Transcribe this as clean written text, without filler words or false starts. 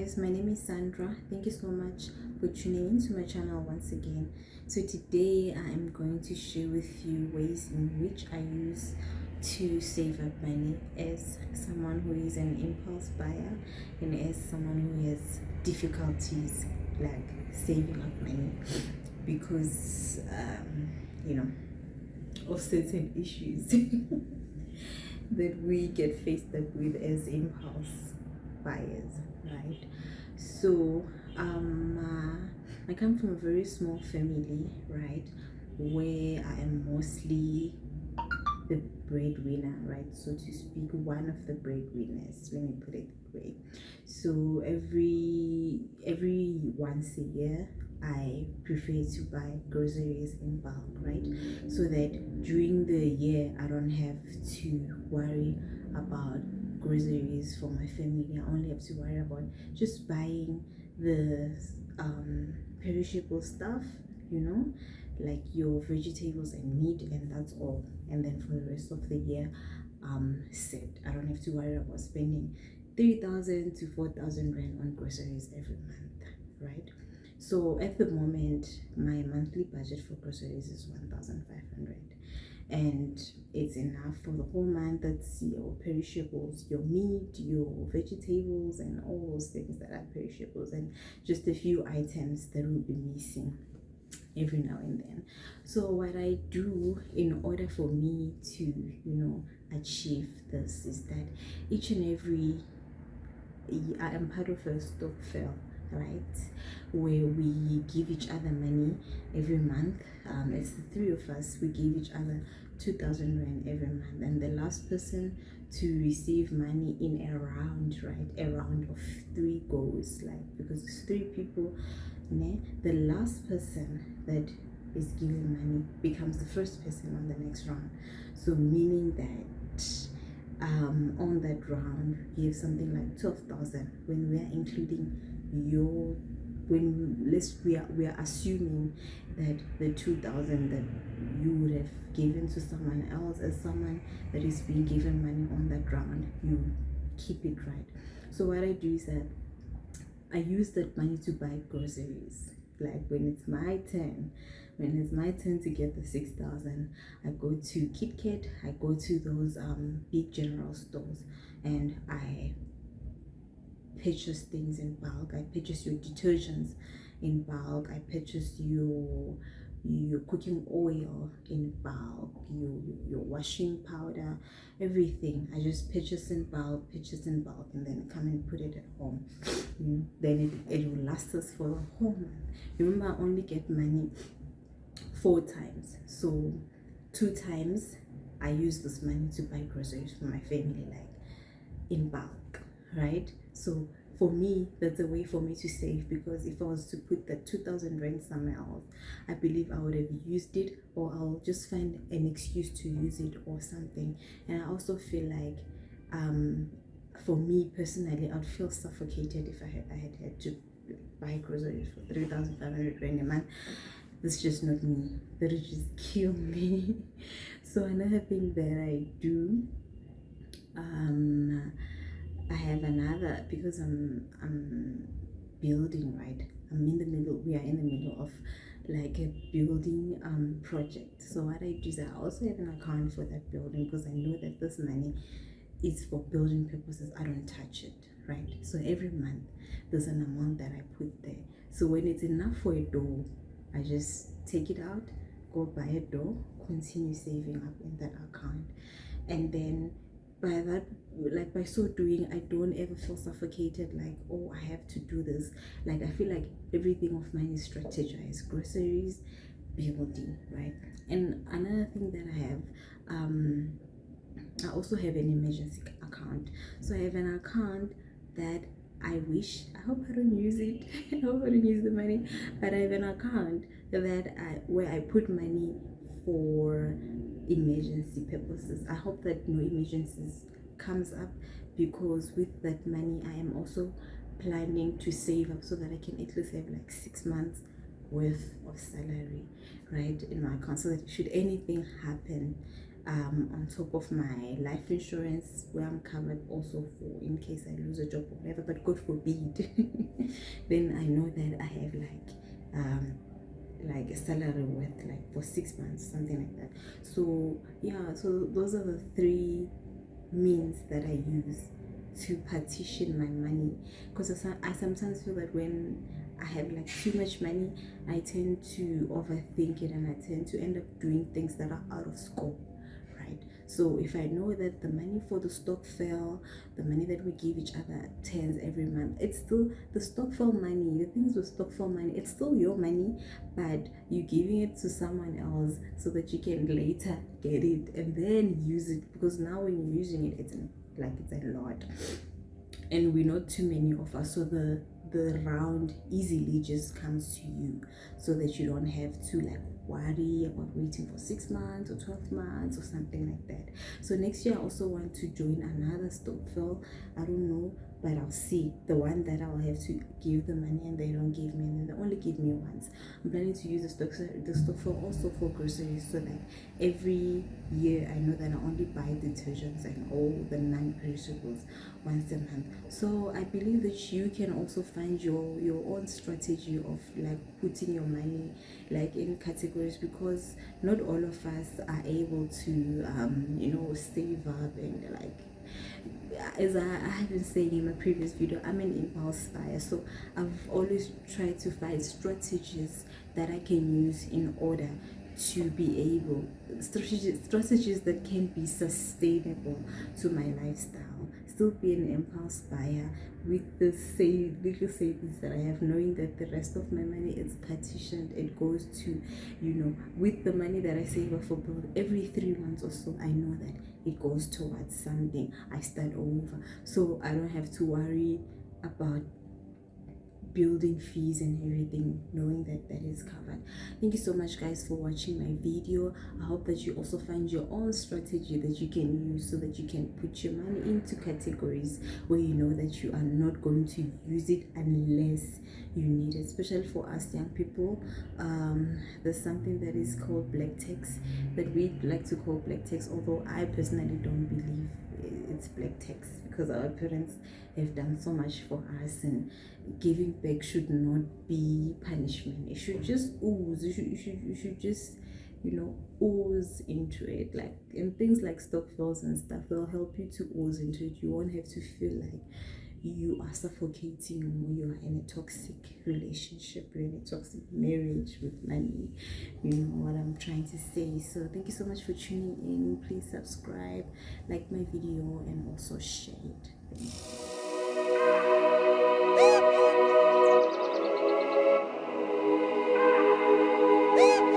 guys, my name is Sandra. Thank you so much for tuning in to my channel once again. So today I am going to share with you ways in which I use to save up money as someone who is an impulse buyer and as someone who has difficulties like saving up money because you know of certain issues that we get faced up with as impulse buyers, right? So I come from a very small family, right, where I am mostly the breadwinner, right, so to speak, one of the breadwinners, let me put it that way. So every once a year I prefer to buy groceries in bulk, right, so that during the year I don't have to worry about groceries for my family. I only have to worry about just buying the perishable stuff, you know, like your vegetables and meat, and that's all. And then for the rest of the year, set. I don't have to worry about spending 3,000 to 4,000 rand on groceries every month, right? So at the moment, my monthly budget for groceries is 1,500, and it's enough for the whole month. That's your perishables, your meat, your vegetables, and all those things that are perishables, and just a few items that will be missing every now and then. So what I do in order for me to achieve this is that each and every I am part of a stokvel, right, where we give each other money every month. It's the three of us. We give each other 2,000 rand every month, and the last person to receive money in a round, right, a round of three goes, like, because it's three people, the last person that is given money becomes the first person on the next round. So meaning that on that round we have something like 12,000 when we are including your, we are assuming that the 2,000 that you would have given to someone else as someone that is being given money on that round, you keep it, right? So what I do is that I use that money to buy groceries. Like when it's my turn to get the 6,000, I go to KitKat, I go to those big general stores, and I purchase things in bulk. I purchase your detergents in bulk. I purchase your cooking oil in bulk, your washing powder, everything. I just purchase in bulk, and then come and put it at home. Then it will last us for the whole month. Remember, I only get money 4 times, so 2 times I use this money to buy groceries for my family, like in bulk, right? So for me, that's a way for me to save, because if I was to put that 2,000 rand somewhere else, I believe I would have used it, or I'll just find an excuse to use it or something. And I also feel like for me personally, I'd feel suffocated if I had to buy groceries for 3,500 rand a month. That's just not me. That would just kill me. So another thing that I do, I have another, because I'm building, right? We are in the middle of like a building project. So what I do is I also have an account for that building, because I know that this money is for building purposes. I don't touch it, right? So every month there's an amount that I put there. So when it's enough for a door, I just take it out, go buy a door, continue saving up in that account. And then by so doing, I don't ever feel suffocated, like, oh, I have to do this. Like, I feel like everything of mine is strategized: groceries, building, right? And another thing that I have, I also have an emergency account. So I have an account that I hope I don't use it. I hope I don't use the money, but I have an account where I put money for emergency purposes. I hope that no emergencies comes up, because with that money I am also planning to save up so that I can at least have like 6 months worth of salary, right, in my account, so that should anything happen, on top of my life insurance, where I'm covered also for in case I lose a job or whatever, but God forbid. Then I know that I have like a salary worth like for 6 months, something like that. So yeah, so those are the three means that I use to partition my money, because I sometimes feel that when I have like too much money, I tend to overthink it and I tend to end up doing things that are out of scope, right? So if I know that the money for the stokvel, the money that we give each other tens every month, it's still the stokvel money. The things with stokvel money, it's still your money, but you're giving it to someone else so that you can later get it and then use it, because now when you're using it, it's a lot, and we're not too many of us, so the round easily just comes to you, so that you don't have to like worry about waiting for 6 months or 12 months or something like that. So next year I also want to join another stokvel. I don't know, but I'll see the one that I'll have to give the money and they don't give me, and then they only give me once. I'm planning to use the stokvel also for groceries, so that every year I know that I only buy detergents and all the non-perishables once a month. So I believe that you can also find your own strategy of like putting your money like in categories, because not all of us are able to save up, and like as I have been saying in my previous video, I'm an impulse buyer, so I've always tried to find strategies that I can use in order to be able strategies that can be sustainable to my lifestyle, still be an impulse buyer with the little savings that I have, knowing that the rest of my money is partitioned. It goes to, with the money that I save up for bill every 3 months or so, I know that it goes towards something. I start over, so I don't have to worry about building fees and everything, knowing that that is covered. Thank you so much guys for watching my video. I hope that you also find your own strategy that you can use, so that you can put your money into categories where you know that you are not going to use it unless you need it. Especially for us young people, there's something that is called black tax, that we like to call black tax, although I personally don't believe it's black tax, because our parents have done so much for us, and giving back should not be punishment. It should just ooze. You should just ooze into it, like, and things like stokvels and stuff, they'll help you to ooze into it. You won't have to feel like you are suffocating, or you are in a toxic relationship, you're in a toxic marriage with money. You know what I'm trying to say. So thank you so much for tuning in. Please subscribe, like my video, and also share it.